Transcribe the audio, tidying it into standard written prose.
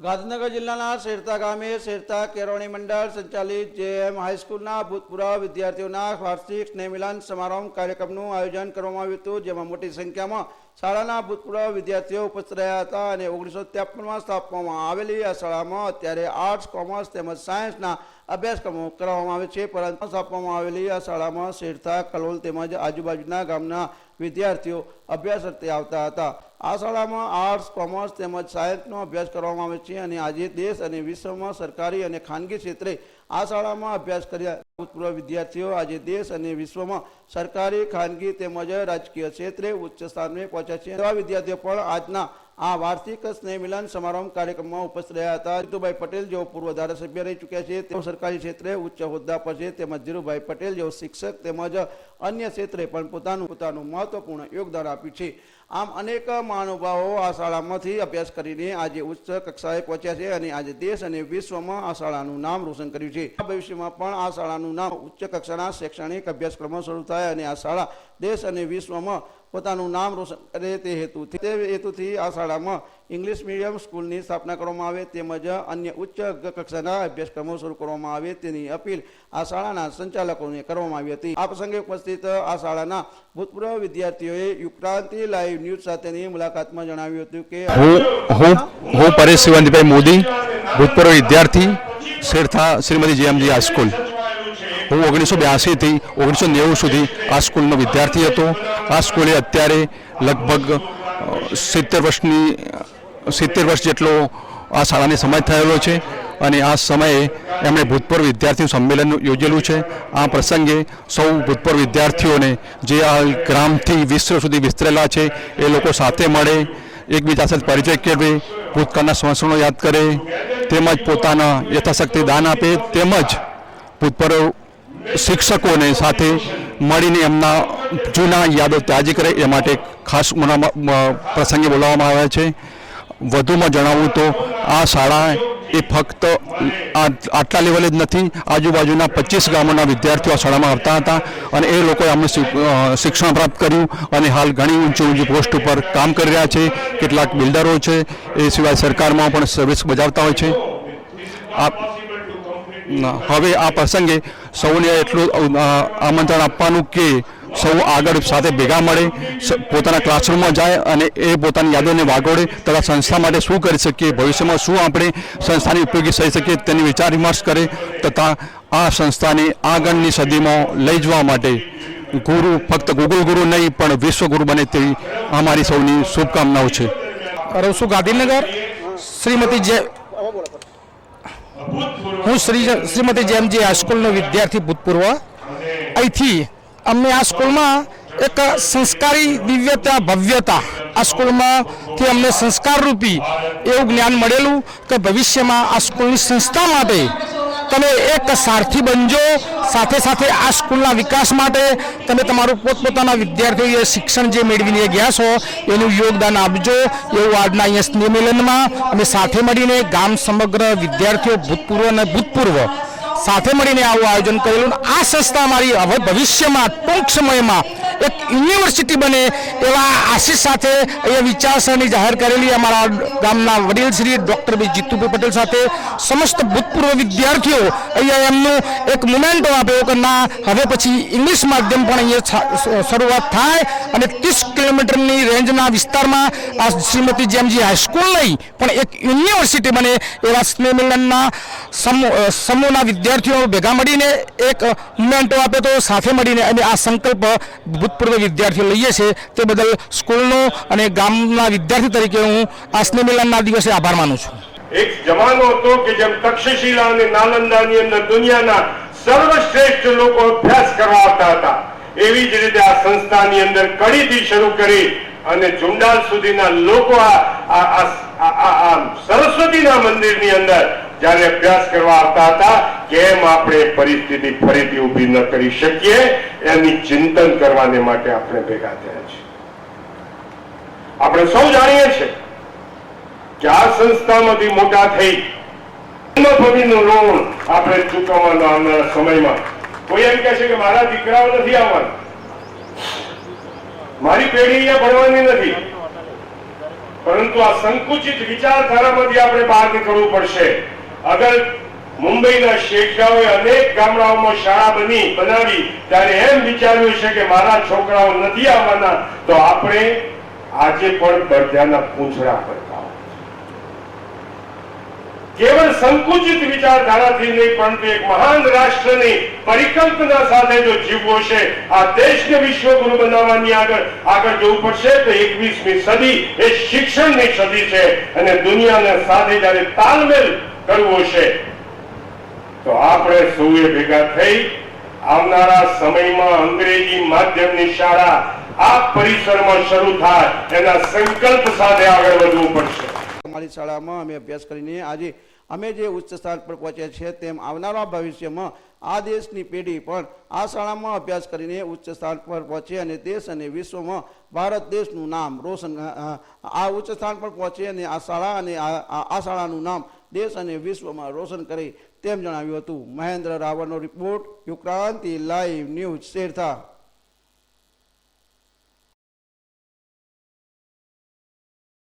ગાંધીનગર જિલ્લાના શેરતા ગામે શેરતા કેળવણી મંડળ સંચાલિત જેએમ હાઈસ્કૂલના ભૂતપૂર્વ વિદ્યાર્થીઓના વાર્ષિક સ્નેહમિલન સમારંભ કાર્યક્રમનું આયોજન કરવામાં આવ્યું હતું, જેમાં મોટી સંખ્યામાં શાળાના ભૂતપૂર્વ વિદ્યાર્થીઓ ઉપસ્થિત રહ્યા હતા અને 1953માં સ્થાપવામાં આવેલી આ શાળામાં અત્યારે આર્ટ્સ, કોમર્સ તેમજ સાયન્સના અભ્યાસક્રમો કરવામાં આવે છે, પરંતુ સ્થાપવામાં આવેલી આ શાળામાં શેરતા, કલોલ તેમજ આજુબાજુના ગામના વિદ્યાર્થીઓ અભ્યાસ અર્થે આવતા હતા। આ શાળામાં આર્ટ્સ, કોમર્સ તેમજ સાયન્સનો અભ્યાસ કરવામાં આવે છે અને આજે દેશ અને વિશ્વમાં સરકારી અને ખાનગી ક્ષેત્રે આ શાળામાં અભ્યાસ કર્યા ભૂતપૂર્વ વિદ્યાર્થીઓ આજે દેશ અને વિશ્વમાં સરકારી, ખાનગી તેમજ રાજકીય ક્ષેત્રે ઉચ્ચ સ્થાને પહોંચ્યા છે। એવા વિદ્યાર્થીઓ પણ આજના આ વાર્ષિક સ્નેહમિલન સમારંભ કાર્યક્રમમાં ઉપસ્થિત રહ્યા હતા। જીતુભાઈ પટેલ જેઓ પૂર્વ ધારાસભ્ય રહી ચૂક્યા છે, તેઓ સરકારી ક્ષેત્રે ઉચ્ચ હોદ્દા પર છે, તેમજ ધીરુભાઈ પટેલ જેઓ શિક્ષક તેમજ અન્ય ક્ષેત્રે પણ પોતાનું મહત્વપૂર્ણ યોગદાન આપ્યું છે। આમ અનેક મહાનુભાવો આ શાળામાંથી અભ્યાસ કરીને આજે ઉચ્ચ કક્ષાએ પહોંચ્યા છે અને આજે દેશ અને વિશ્વમાં આ શાળાનું નામ રોશન કર્યું છે। ભવિષ્યમાં પણ આ શાળાનું નામ ઉચ્ચ કક્ષાના શૈક્ષણિક અભ્યાસક્રમો શરૂ થાય અને આ શાળા દેશ અને વિશ્વમાં પોતાનું નામ રોશન કરે તે હેતુથી આ શાળામાં ઇંગ્લિશ મીડિયમ સ્કૂલની સ્થાપના કરવામાં આવે તેમજ અન્ય ઉચ્ચ કક્ષાના અભ્યાસક્રમો શરૂ કરવામાં આવે તેની અપીલ આ શાળાના સંચાલકોને કરવામાં આવી હતી। આ પ્રસંગે ઉપસ્થિત આ શાળાના ભૂતપૂર્વ વિદ્યાર્થીઓએ યુક્રાંતિ લાઈવ ન્યૂઝ સાથેની મુલાકાતમાં જણાવ્યું હતું કે હું પરેશ શિવંતભાઈ મોદી, ભૂતપૂર્વ વિદ્યાર્થી, શેરતા શ્રીમતી જેએમજી હાઈસ્કૂલ। હું 1982 થી 1990 સુધી આ સ્કૂલનો વિદ્યાર્થી હતો। આ સ્કૂલે અત્યારે લગભગ 70 વર્ષ જેટલો આ શાળાને સમય થયેલો છે અને આ સમયે એમણે ભૂતપૂર્વ વિદ્યાર્થી સંમેલન યોજેલું છે। આ પ્રસંગે સૌ ભૂતપૂર્વ વિદ્યાર્થીઓને જે આ ગ્રામથી વિશ્વ સુધી વિસ્તરેલા છે એ લોકો સાથે મળે, એકબીજા સાથે પરિચય કેળવે, ભૂતકાળના સંવત્સરો યાદ કરે, તેમજ પોતાના યથાશક્તિ દાન આપે, તેમજ ભૂતપૂર્વ શિક્ષકોને સાથે મળીને એમના જૂના યાદો તાજી કરે એ માટે ખાસ પ્રસંગે બોલાવવામાં આવ્યા છે। વધુમાં જણાવું તો આ શાળા એ ફક્ત આટલા લેવલે જ નથી, આજુબાજુના 25 ગામોના વિદ્યાર્થીઓ આ શાળામાં આવતા હતા અને એ લોકોએ અમને શિક્ષણ પ્રાપ્ત કર્યું અને હાલ ઘણી ઊંચી પોસ્ટ ઉપર કામ કરી રહ્યા છે। કેટલાક બિલ્ડરો છે, એ સિવાય સરકારમાં પણ સર્વિસ બજાવતા હોય છે। હવે આ પ્રસંગે સૌને એટલું આમંત્રણ આપવાનું કે સૌ આગળ સાથે ભેગા મળે, પોતાના ક્લાસરૂમમાં જાય અને એ પોતાની યાદોને વાગોળે તથા સંસ્થા માટે શું કરી શકીએ, ભવિષ્યમાં શું આપણે સંસ્થાની ઉપયોગી થઈ શકીએ તેની વિચાર વિમર્શ કરે તથા આ સંસ્થાને આગળની સદીમાં લઈ જવા માટે ગુરુ ફક્ત ગૂગલ ગુરુ નહીં પણ વિશ્વગુરુ બને તેવી અમારી સૌની શુભકામનાઓ છે। રહું છું ગાંધીનગર, હું શ્રીમતી જેએમજી હાઈસ્કૂલનો વિદ્યાર્થી ભૂતપૂર્વ। અહીંથી અમને આ સ્કૂલમાં એક સંસ્કારી દિવ્યતા, ભવ્યતા, આ સ્કૂલમાંથી અમને સંસ્કારરૂપી એવું જ્ઞાન મળેલું કે ભવિષ્યમાં આ સ્કૂલની સંસ્થા માટે તમે એક સારથી બનજો, સાથે સાથે આ સ્કૂલના વિકાસ માટે તમે તમારું પોતપોતાના વિદ્યાર્થીઓએ શિક્ષણ જે મેળવીને ગયા છો એનું યોગદાન આપજો, એવું આજના અહીંયા સ્નેહમિલનમાં અમે સાથે મળીને ગામ સમગ્ર વિદ્યાર્થીઓ ભૂતપૂર્વ અને ભૂતપૂર્વ સાથે મળીને આવું આયોજન કરેલું। આ સંસ્થા અમારી હવે ભવિષ્યમાં ટૂંક સમયમાં એક યુનિવર્સિટી બને એવા આશીષ સાથે અહીંયા વિચારસરણી જાહેર કરેલી અમારા ગામના વડીલ શ્રી ડૉક્ટર જીતુભાઈ પટેલ સાથે સમસ્ત ભૂતપૂર્વ વિદ્યાર્થીઓ અહીંયા એમનું એક મુમેન્ટો આપ્યો કે ના, હવે પછી ઇંગ્લિશ માધ્યમ પણ અહીંયા શરૂઆત થાય અને 30 કિલોમીટરની રેન્જના વિસ્તારમાં આ શ્રીમતી જેએમજી હાઈસ્કૂલ નહીં પણ એક યુનિવર્સિટી બને એવા સ્નેહમિલનના સમૂહના વિદ્યાર્થીઓ ભેગા મળીને એક મુમેન્ટો આપ્યો તો સાથે મળીને અને આ સંકલ્પ ભૂતપૂર્વ વિદ્યાર્થીઓ લઈએ છીએ તે બદલ સ્કૂલનો અને ગામના વિદ્યાર્થી તરીકે હું આ સ્નેહમિલનના દિવસે આભાર માનું છું। એક જમાનો હતો કે જેમ તક્ષશિલા અને નાલંદાની અંદર દુનિયાના સર્વશ્રેષ્ઠ લોકો અભ્યાસ કરવા આવતા હતા, એવી જ રીતે આ સંસ્થાની અંદર કડીથી શરૂ કરી અને ઝુંડાલ સુધીના લોકો આ સરસ્વતીના મંદિરની અંદર જ્યારે અભ્યાસ કરવા આવતા હતા, કેમ આપણે પરિસ્થિતિ ફરીથી ઊભી ન કરી શકીએ એની ચિંતન કરવાને માટે આપણે ભેગા થયા છીએ। આપણે સૌ જાણીએ છીએ કે આ સંસ્થામાંથી મોટા થઈ ફરીનું લોન આપણે ચૂકવવાનો આવનારા સમયમાં કોઈ એમ કહે છે કે મારા દીકરાઓ નથી આવવાના, મારી પેઢી અહીંયા ભણવાની નથી, પરંતુ આ સંકુચિત વિચારધારામાંથી આપણે બહાર નીકળવું પડશે. અગર મુંબઈના શેઠિયાઓએ અનેક ગામડાઓમાં શાળા બનાવી ત્યારે એમ વિચાર્યું છે કે મારા છોકરાઓ નથી આવવાના, તો આપણે આજે પણ દરજાના પૂંછડા કરતા કેવળ સંકુચિત વિચારધારાથી નહીં, પરંતુ એક મહાન રાષ્ટ્રની પરિકલ્પના સાથે જો જીવવો છે, આ દેશને વિશ્વગુરુ બનાવવાની આગળ જવું પડશે, તો 21મી સદી એ શિક્ષણની સદી છે અને દુનિયાના સાથે જ્યારે તાલમેલ કરવો છે તો આપણે સૌએ ભેગા થઈ આવનારા સમયમાં અંગ્રેજી માધ્યમની શાળા આ પરિસરમાં શરૂ થાય એના સંકલ્પ સાથે આગળ વધવું પડશે. અમારી શાળામાં અમે અભ્યાસ કરીને આજે અમે જે ઉચ્ચ સ્થાન પર પહોંચ્યા છીએ, તેમ આવનારા ભવિષ્યમાં આ દેશની પેઢી પણ આ શાળામાં અભ્યાસ કરીને ઉચ્ચ સ્થાન પર પહોંચે અને દેશ અને વિશ્વમાં ભારત દેશનું નામ રોશન આ ઉચ્ચ સ્થાન પર પહોંચે અને આ શાળા અને આ શાળાનું નામ દેશ અને વિશ્વમાં રોશન કરે તેમ જણાવ્યું હતું. મહેન્દ્ર રાવળનો report, Yukranti live news, Shertha.